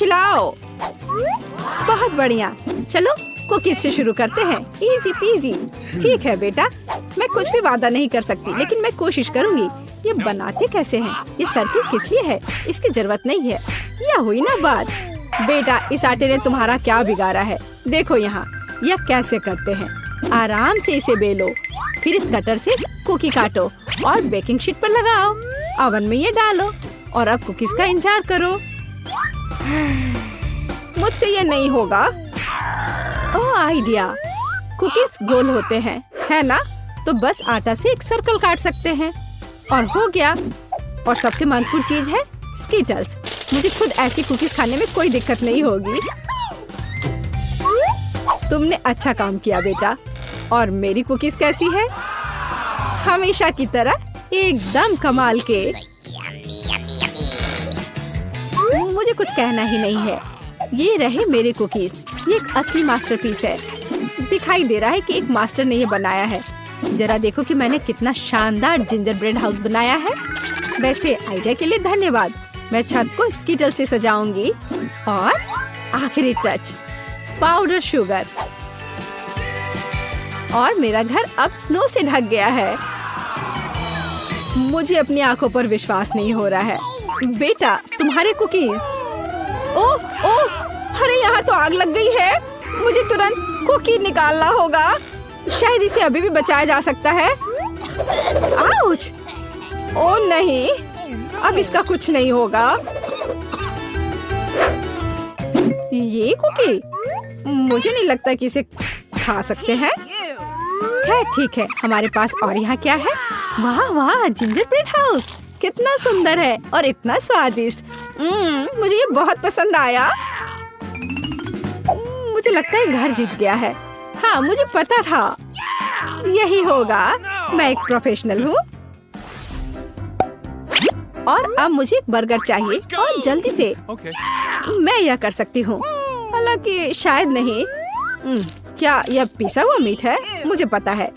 खिलाओ। बहुत बढ़िया, चलो कुकीज से शुरू करते हैं। Easy PG. ठीक है बेटा, मैं कुछ भी वादा नहीं कर सकती, लेकिन मैं कोशिश करूंगी। ये बनाते कैसे हैं? ये सर्किल किस लिए है? इसकी जरूरत नहीं है। यह हुई ना बात। बेटा, इस आटे ने तुम्हारा क्या बिगाड़ा है? देखो यहाँ, यह कैसे करते हैं। आराम से इसे बेलो, फिर इस कटर से कुकी काटो और बेकिंग शीट पर लगाओ। ओवन में ये डालो और अब कुकीज का इंतजार करो। मुझसे ये नहीं होगा। ओह आइडिया, कुकीज गोल होते हैं, है ना? तो बस आटा से एक सर्कल काट सकते हैं और हो गया। और सबसे महत्वपूर्ण चीज है स्कीटल्स। मुझे खुद ऐसी कुकीज खाने में कोई दिक्कत नहीं होगी। तुमने अच्छा काम किया बेटा। और मेरी कुकीज कैसी है? हमेशा की तरह एकदम कमाल के। मुझे कुछ कहना ही नहीं है। ये रहे मेरे कुकीज। ये एक असली मास्टरपीस है। दिखाई दे रहा है कि एक मास्टर ने ये बनाया है। जरा देखो कि मैंने कितना शानदार जिंजर ब्रेड हाउस बनाया है। वैसे आइडिया के लिए धन्यवाद। मैं छत को स्कीटल से सजाऊंगी। और आखिरी टच, पाउडर शुगर। और मेरा घर अब स्नो से ढक गया है। मुझे अपनी आंखों पर विश्वास नहीं हो रहा है। बेटा, तुम्हारे कुकीज। ओह ओह, अरे यहाँ तो आग लग गई है। मुझे तुरंत कुकी निकालना होगा। शायद इसे अभी भी बचाया जा सकता है। आउच! ओह नहीं, अब इसका कुछ नहीं होगा। ये कुकी, मुझे नहीं लगता कि इसे खा सकते हैं। खैर ठीक है, हमारे पास और यहाँ क्या है? वाह वाह, जिंजर ब्रेड हाउस कितना सुंदर है और इतना स्वादिष्ट। मुझे ये बहुत पसंद आया। मुझे लगता है घर जीत गया है। हाँ, मुझे पता था यही होगा। मैं एक प्रोफेशनल हूँ। और अब मुझे एक बर्गर चाहिए और जल्दी से। मैं यह कर सकती हूँ, हालांकि शायद नहीं। क्या यह पिसा हुआ मीट है? मुझे पता है।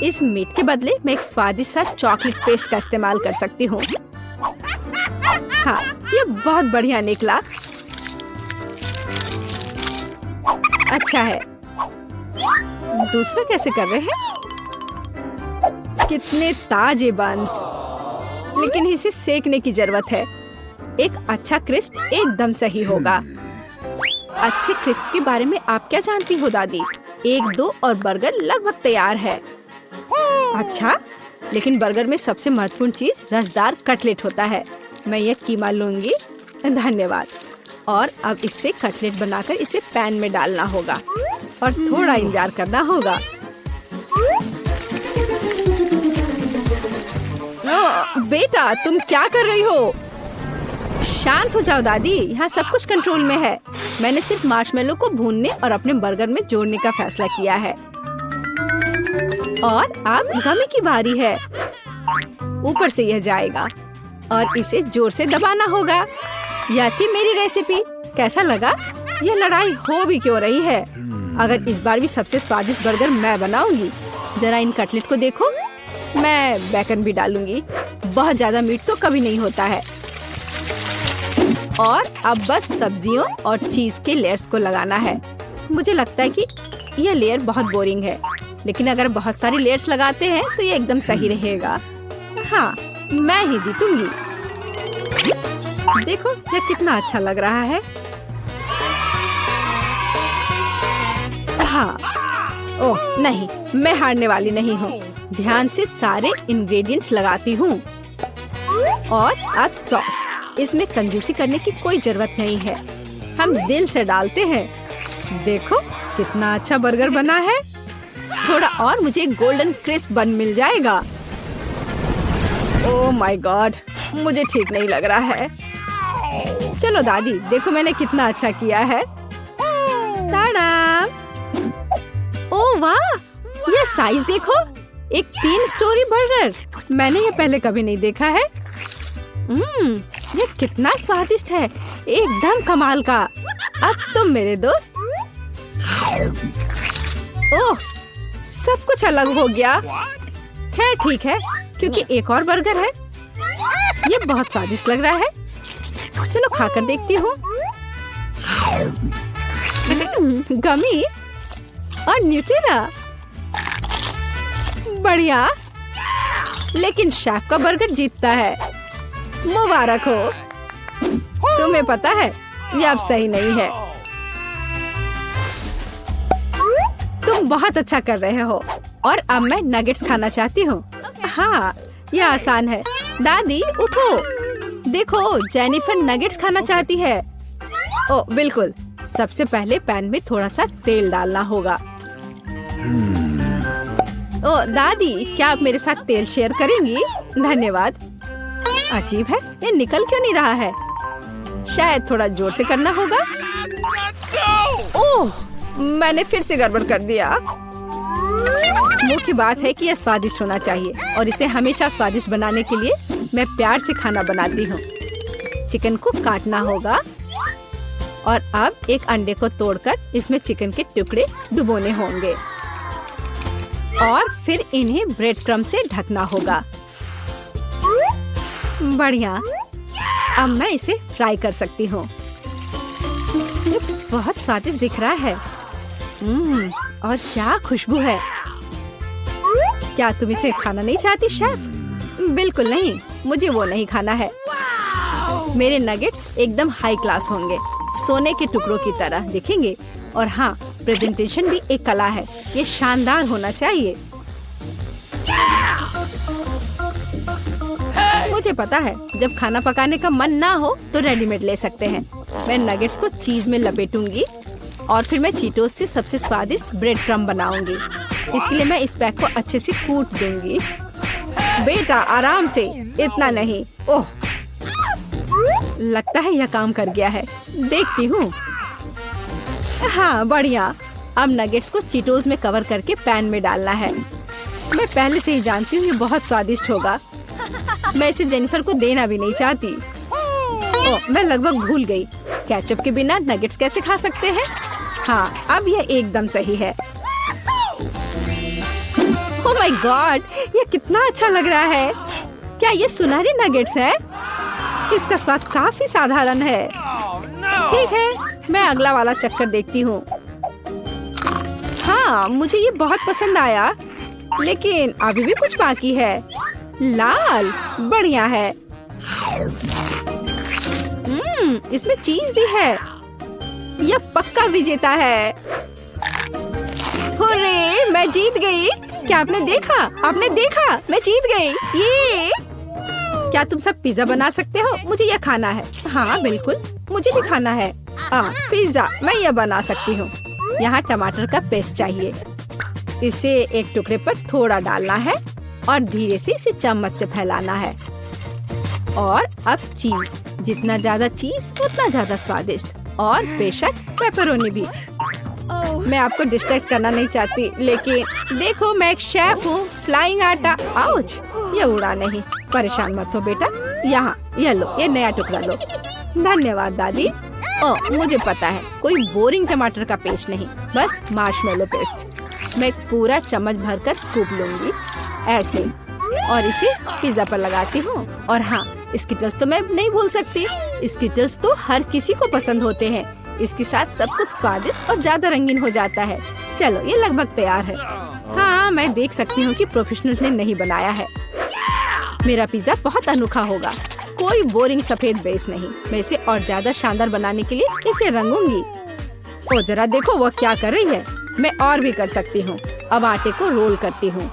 इस मीट के बदले मैं एक स्वादिष्ट सा चॉकलेट पेस्ट का इस्तेमाल कर सकती हूँ। हाँ, ये बहुत बढ़िया निकला। अच्छा है। दूसरा कैसे कर रहे हैं? कितने ताजे बंस, लेकिन इसे सेकने की जरूरत है। एक अच्छा क्रिस्प एकदम सही होगा। अच्छे क्रिस्प के बारे में आप क्या जानती हो दादी? 1-2 और बर्गर लगभग तैयार है। अच्छा, लेकिन बर्गर में सबसे महत्वपूर्ण चीज रसदार कटलेट होता है। मैं ये कीमा लूंगी। धन्यवाद। और अब इससे कटलेट बनाकर इसे पैन में डालना होगा और थोड़ा इंतजार करना होगा। बेटा, तुम क्या कर रही हो? शांत हो जाओ दादी, यहाँ सब कुछ कंट्रोल में है। मैंने सिर्फ मार्शमेलो को भूनने और अपने बर्गर में जोड़ने का फैसला किया है। और अब गमी की बारी है। ऊपर से यह जाएगा और इसे जोर से दबाना होगा। यह थी मेरी रेसिपी। कैसा लगा? यह लड़ाई हो भी क्यों रही है? अगर इस बार भी सबसे स्वादिष्ट बर्गर मैं बनाऊंगी। जरा इन कटलेट को देखो। मैं बेकन भी डालूंगी। बहुत ज्यादा मीट तो कभी नहीं होता है। और अब बस सब्जियों और चीज के लेयर्स को लगाना है। मुझे लगता है कि यह लेयर बहुत बोरिंग है, लेकिन अगर बहुत सारी लेयर्स लगाते हैं तो ये एकदम सही रहेगा। हाँ, मैं ही जीतूंगी। देखो यह कितना अच्छा लग रहा है। हाँ, ओह नहीं, मैं हारने वाली नहीं हूँ। ध्यान से सारे इंग्रेडिएंट्स लगाती हूँ। और अब सॉस। इसमें कंजूसी करने की कोई जरूरत नहीं है। हम दिल से डालते हैं। देखो कितना अच्छा बर्गर बना है। थोड़ा और मुझे गोल्डन क्रिस्प बन मिल जाएगा। ओह माय गॉड, मुझे ठीक नहीं लग रहा है। चलो दादी, देखो मैंने कितना अच्छा किया है। ताड़ा! ओह वाह, ये साइज देखो। एक 3 स्टोरी बर्गर। मैंने ये पहले कभी नहीं देखा है। ये कितना स्वादिष्ट है, एकदम कमाल का। अब तुम मेरे दोस्त। ओह, सब कुछ अलग हो गया। खैर ठीक है, क्योंकि एक और बर्गर है। ये बहुत स्वादिष्ट लग रहा है। चलो खाकर देखती हूँ। गमी और न्यूटेला, बढ़िया। लेकिन शेफ का बर्गर जीतता है। मुबारक हो। तुम्हें पता है ये अब सही नहीं है। तुम बहुत अच्छा कर रहे हो और अब मैं नगेट्स खाना चाहती हूँ। हाँ, ये आसान है। दादी उठो, देखो जेनिफर नगेट्स खाना चाहती है। ओ बिल्कुल, सबसे पहले पैन में थोड़ा सा तेल डालना होगा। ओ दादी, क्या आप मेरे साथ तेल शेयर करेंगी? धन्यवाद। अजीब है, ये निकल क्यों नहीं रहा है? शायद थोड़ा जोर से करना होगा। ओह, मैंने फिर से गड़बड़ कर दिया। मुख्य बात है कि यह स्वादिष्ट होना चाहिए और इसे हमेशा स्वादिष्ट बनाने के लिए मैं प्यार से खाना बनाती हूँ। चिकन को काटना होगा और अब एक अंडे को तोड़कर इसमें चिकन के टुकड़े डुबोने होंगे और फिर इन्हें ब्रेड क्रम्ब से ढकना होगा। बढ़िया, अब मैं इसे फ्राई कर सकती हूँ। बहुत स्वादिष्ट दिख रहा है। और क्या खुशबू है। क्या तुम इसे खाना नहीं चाहती शेफ? बिल्कुल नहीं, मुझे वो नहीं खाना है। मेरे नगेट्स एकदम हाई क्लास होंगे, सोने के टुकड़ों की तरह दिखेंगे। और हाँ, प्रेजेंटेशन भी एक कला है, ये शानदार होना चाहिए। मुझे पता है, जब खाना पकाने का मन ना हो तो रेडीमेड ले सकते हैं। मैं नगेट्स को चीज में लपेटूंगी और फिर मैं चीटोस से सबसे स्वादिष्ट ब्रेड क्रम्ब बनाऊंगी। इसके लिए मैं इस पैक को अच्छे से कूट दूंगी। बेटा आराम से, इतना नहीं। ओह, लगता है यह काम कर गया है। देखती हूँ। हाँ बढ़िया। अब नगेट्स को चीटोस में कवर करके पैन में डालना है। मैं पहले से ही जानती हूँ ये बहुत स्वादिष्ट होगा। मैं इसे जेनिफर को देना भी नहीं चाहती। ओह, मैं लगभग भूल गई। केचप के बिना नगेट्स कैसे खा सकते हैं? हाँ, अब यह एकदम सही है। ओह माय गॉड, ये कितना अच्छा लग रहा है। क्या ये सुनहरे नगेट्स है? इसका स्वाद काफी साधारण है। ठीक है, मैं अगला वाला चक्कर देखती हूँ। हाँ, मुझे ये बहुत पसंद आया, लेकिन अभी भी कुछ बाकी है। लाल, बढ़िया है। इसमें चीज भी है। यह पक्का विजेता है। हुर्रे, मैं जीत गई। क्या आपने देखा? आपने देखा? मैं जीत गई। ये क्या तुम सब पिज्जा बना सकते हो? मुझे यह खाना है। हाँ बिल्कुल, मुझे भी खाना है। पिज्जा मैं यह बना सकती हूँ। यहाँ टमाटर का पेस्ट चाहिए। इसे एक टुकड़े पर थोड़ा डालना है और धीरे से इसे चम्मच से फैलाना है। और अब चीज, जितना ज्यादा चीज उतना ज्यादा स्वादिष्ट। और बेशक पेपरोनी भी। मैं आपको डिस्ट्रैक्ट करना नहीं चाहती, लेकिन देखो मैं एक शेफ हूँ। फ्लाइंग आटा, आउच, ये उड़ा नहीं। परेशान मत हो बेटा। यहाँ ये लो, ये नया टुकड़ा लो। धन्यवाद दादी। ओह, मुझे पता है, कोई बोरिंग टमाटर का पेस्ट नहीं, बस मार्शमेलो पेस्ट। मैं पूरा चम्मच भरकर स्कूप लूंगी ऐसे और इसे पिज्जा पर लगाती हूँ। और हाँ, स्किटल्स तो मैं नहीं भूल सकती। स्किटल्स तो हर किसी को पसंद होते हैं। इसके साथ सब कुछ स्वादिष्ट और ज्यादा रंगीन हो जाता है। चलो, ये लगभग तैयार है। हाँ, मैं देख सकती हूँ कि प्रोफेशनल्स ने नहीं बनाया है। मेरा पिज्जा बहुत अनोखा होगा। कोई बोरिंग सफेद बेस नहीं। मैं इसे और ज्यादा शानदार बनाने के लिए इसे रंगूंगी। ओ जरा देखो वो क्या कर रही है। मैं और भी कर सकती हूँ। अब आटे को रोल करती हूँ।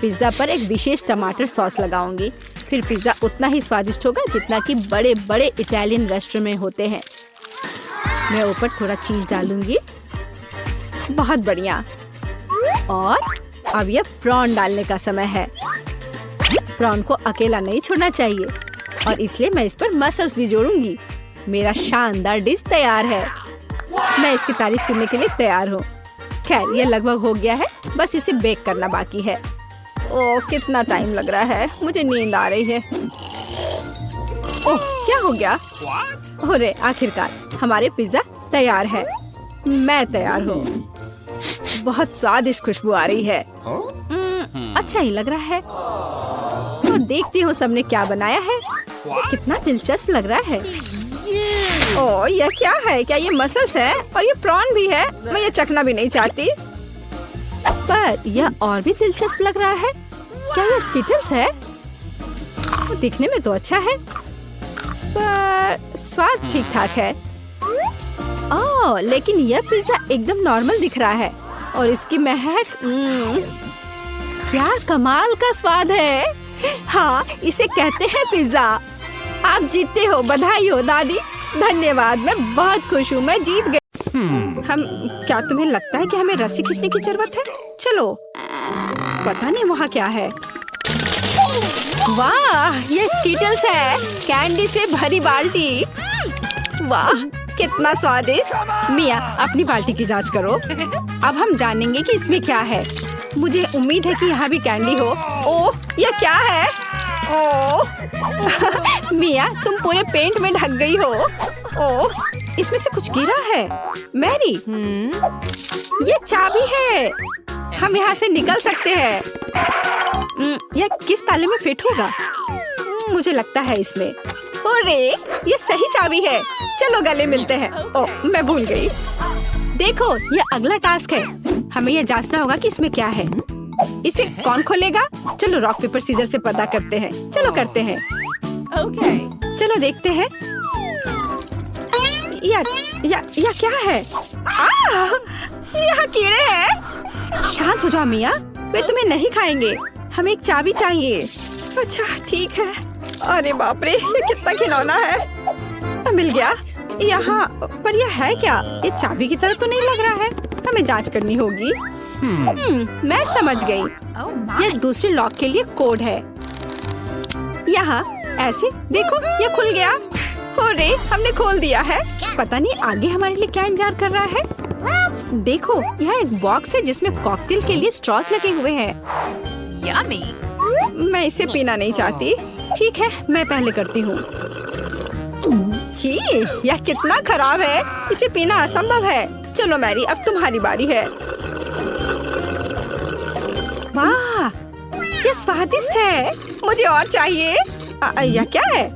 पिज्जा पर एक विशेष टमाटर सॉस लगाऊंगी। फिर पिज्जा उतना ही स्वादिष्ट होगा जितना कि बड़े बड़े इटालियन रेस्टोरेंट में होते हैं। मैं ऊपर थोड़ा चीज डालूंगी। बहुत बढ़िया। और अब यह प्रॉन डालने का समय है। प्रॉन को अकेला नहीं छोड़ना चाहिए और इसलिए मैं इस पर मसल्स भी जोड़ूंगी। मेरा शानदार डिश तैयार है। मैं इसकी तारीफ सुनने के लिए तैयार हूँ। खैर, ये लगभग हो गया है, बस इसे बेक करना बाकी है। ओह, कितना टाइम लग रहा है। मुझे नींद आ रही है। ओह, क्या हो गया? अरे आखिरकार हमारे पिज्जा तैयार है। मैं तैयार हूँ। बहुत स्वादिष्ट खुशबू आ रही है। अच्छा ही लग रहा है। तो देखती हूँ सबने क्या बनाया है। कितना दिलचस्प लग रहा है। ओह यह क्या है? क्या ये मसल्स है? और ये प्रॉन भी है? मैं ये चखना भी नहीं चाहती। पर यह और भी दिलचस्प लग रहा है। क्या ये स्किटल्स है? दिखने में तो अच्छा है, पर स्वाद ठीक ठाक है। ओह लेकिन यह पिज्जा एकदम नॉर्मल दिख रहा है और इसकी महक क्या कमाल का स्वाद है। हाँ इसे कहते हैं पिज्जा। आप जीतते हो, बधाई हो दादी। धन्यवाद, मैं बहुत खुश हूँ, मैं जीत गई। क्या तुम्हें लगता है कि हमें रस्सी खींचने की जरूरत है? चलो, पता नहीं वहाँ क्या है। वाह ये स्किटल्स है, कैंडी से भरी बाल्टी। वाह कितना स्वादिष्ट। मिया अपनी बाल्टी की जांच करो। अब हम जानेंगे कि इसमें क्या है। मुझे उम्मीद है कि यहाँ भी कैंडी हो। ओह यह क्या है? ओह मिया तुम पूरे पेंट में ढक गई हो। ओह इसमें से कुछ गिरा है। मैरी ये चाबी है, हम यहाँ से निकल सकते हैं। यह किस ताले में फिट होगा? मुझे लगता है इसमें। अरे ये सही चाबी है। चलो गले मिलते हैं। ओह मैं भूल गई। देखो ये अगला टास्क है। हमें यह जांचना होगा कि इसमें क्या है। इसे कौन खोलेगा? चलो रॉक पेपर सीजर से पता करते हैं। चलो करते हैं। चलो देखते हैं। या क्या है? यहाँ कीड़े हैं। शांत हो जाओ मिया, वे तुम्हें नहीं खाएंगे। हमें एक चाबी चाहिए। अच्छा ठीक है। अरे बाप रे ये कितना खिलौना है। मिल गया। यहाँ पर यह है क्या? ये चाबी की तरह तो नहीं लग रहा है। हमें जांच करनी होगी। मैं समझ गई। यह दूसरे लॉक के लिए कोड है। यहाँ ऐसे देखो ये खुल गया। अरे हमने खोल दिया है। पता नहीं आगे हमारे लिए क्या इंतजार कर रहा है। देखो यहाँ एक बॉक्स है जिसमें कॉकटेल के लिए स्ट्रॉस लगे हुए हैं। Yummy. मैं इसे पीना नहीं चाहती। ठीक है मैं पहले करती हूँ। छी यह कितना खराब है, इसे पीना असंभव है। चलो मैरी अब तुम्हारी बारी है। वाह ये स्वादिष्ट है, मुझे और चाहिए। यह क्या है?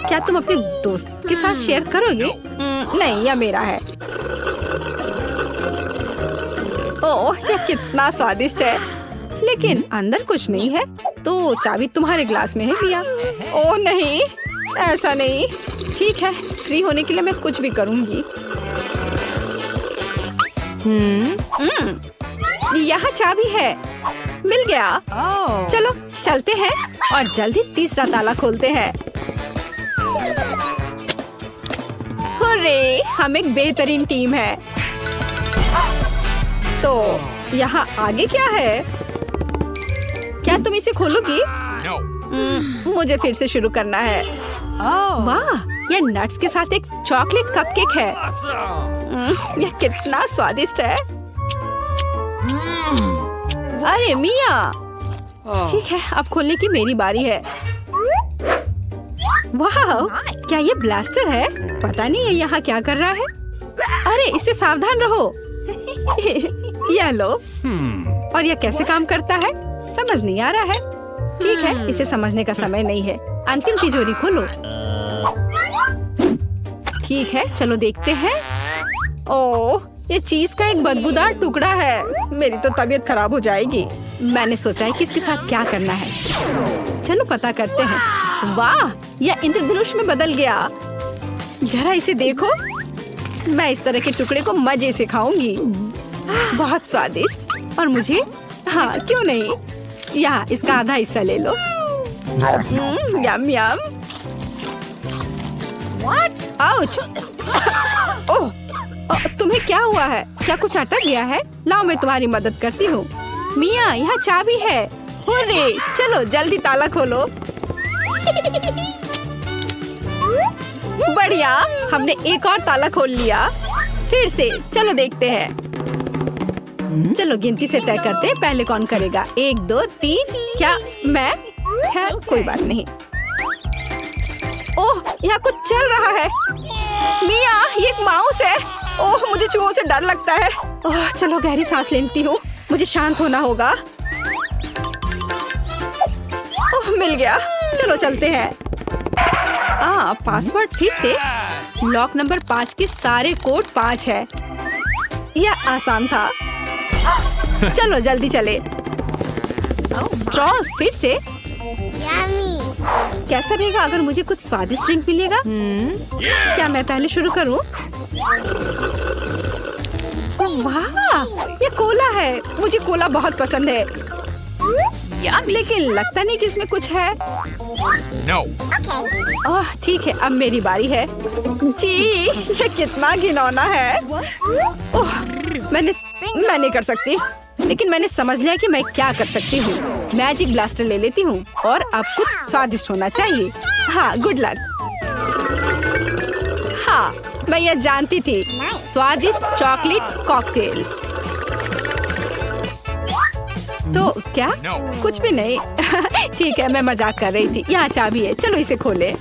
क्या तुम अपने दोस्त के साथ शेयर करोगे? नहीं यह मेरा है। ओह यह कितना स्वादिष्ट है, लेकिन अंदर कुछ नहीं है। तो चाबी तुम्हारे ग्लास में है भैया। ओह नहीं ऐसा नहीं। ठीक है फ्री होने के लिए मैं कुछ भी करूंगी। यहाँ चाबी है, मिल गया। चलो चलते हैं और जल्दी तीसरा ताला खोलते हैं। हुर्रे, हम एक बेहतरीन टीम है। तो यहाँ आगे क्या है? क्या तुम इसे खोलोगी? मुझे फिर से शुरू करना है। वाह यह नट्स के साथ एक चॉकलेट कपकेक है। यह कितना स्वादिष्ट है। अरे मिया ठीक है अब खोलने की मेरी बारी है। वाह क्या ये ब्लास्टर है? पता नहीं ये यहाँ क्या कर रहा है। अरे इससे सावधान रहो। यह लो। और यह कैसे काम करता है समझ नहीं आ रहा है। ठीक है इसे समझने का समय नहीं है। अंतिम तिजोरी खोलो। ठीक है चलो देखते हैं। ओह ये चीज का एक बदबूदार टुकड़ा है। मेरी तो तबीयत खराब हो जाएगी। मैंने सोचा है कि इसके साथ क्या करना है। चलो पता करते हैं। वाह यह इंद्रधनुष में बदल गया। जरा इसे देखो। मैं इस तरह के टुकड़े को मजे से खाऊंगी। बहुत स्वादिष्ट। और मुझे हाँ क्यों नहीं, यहाँ इसका आधा हिस्सा ले लो। यम यम। आउच। ओह तुम्हें क्या हुआ है? क्या कुछ अटक गया है? लाओ मैं तुम्हारी मदद करती हूँ। मिया यहाँ चाबी है। हुर्रे चलो जल्दी ताला खोलो। बढ़िया हमने एक और ताला खोल लिया। फिर से चलो देखते हैं। चलो गिनती से तय करते हैं पहले कौन करेगा। 1 2 3। क्या मैं? खैर कोई बात नहीं। ओह यहाँ कुछ चल रहा है। मिया ये एक माउस है। ओह मुझे चूहों से डर लगता है। ओह चलो गहरी सांस लेती हूँ, मुझे शांत होना होगा। ओह मिल गया। चलो चलते हैं। पासवर्ड फिर से। लॉक नंबर 5 के सारे कोड 5 है। यह आसान था। चलो जल्दी चले। स्ट्रॉस फिर से। कैसा रहेगा अगर मुझे कुछ स्वादिष्ट ड्रिंक मिलेगा? क्या मैं पहले शुरू करूं? वाह, ये कोला है। मुझे कोला बहुत पसंद है। लेकिन लगता नहीं कि इसमें कुछ है। No. ओह ठीक है, अब मेरी बारी है। जी, ये कितना घिनौना है। ओह, मैं नहीं कर सकती। लेकिन मैंने समझ लिया कि मैं क्या कर सकती हूँ। मैजिक ब्लास्टर ले लेती हूँ और अब कुछ स्वादिष्ट होना चाहिए। हाँ, गुड लक। हाँ, मैं यह जानती थी। स्वादिष्ट चॉकलेट कॉकटेल। तो क्या? कुछ भी नहीं। ठीक है, मैं मजाक कर रही थी। यहाँ चाबी है, चलो इसे खोले।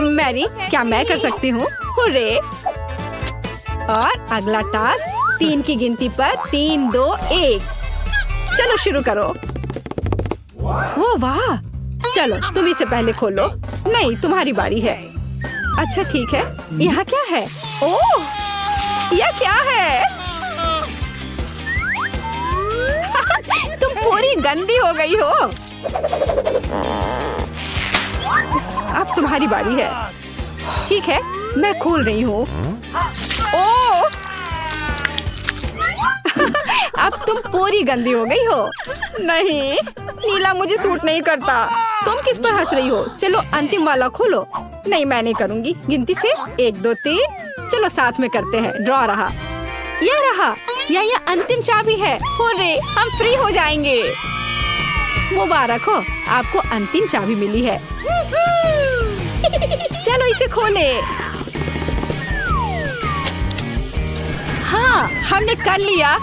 मैरी, क्या मैं कर सकती हूँ? हुर्रे! और अगला टास्क 3 की गिनती पर 3, 2, 1। चलो शुरू करो। ओ वाह! चलो तुम इसे पहले खोलो। नहीं, तुम्हारी बारी है। अच्छा ठीक है। यहाँ क्या है? ओह, यह क्या है? तुम पूरी गंदी हो गई हो। अब तुम्हारी बारी है। ठीक है, मैं खोल रही हूँ। ओह! अब तुम पूरी गंदी हो गई हो। नहीं, नीला मुझे सूट नहीं करता। तुम किस पर हंस रही हो? चलो अंतिम वाला खोलो। नहीं, मैं नहीं करूँगी। गिनती से 1, 2, 3। चलो साथ में करते हैं। ड्रॉ रहा। यह रहा। यह अंतिम चाबी है। हुर्रे, हम फ्री हो जाएंगे। मुबारक हो, आपको अंतिम चाबी मिली है। चलो इसे खोले। हाँ, हमने कर लिया।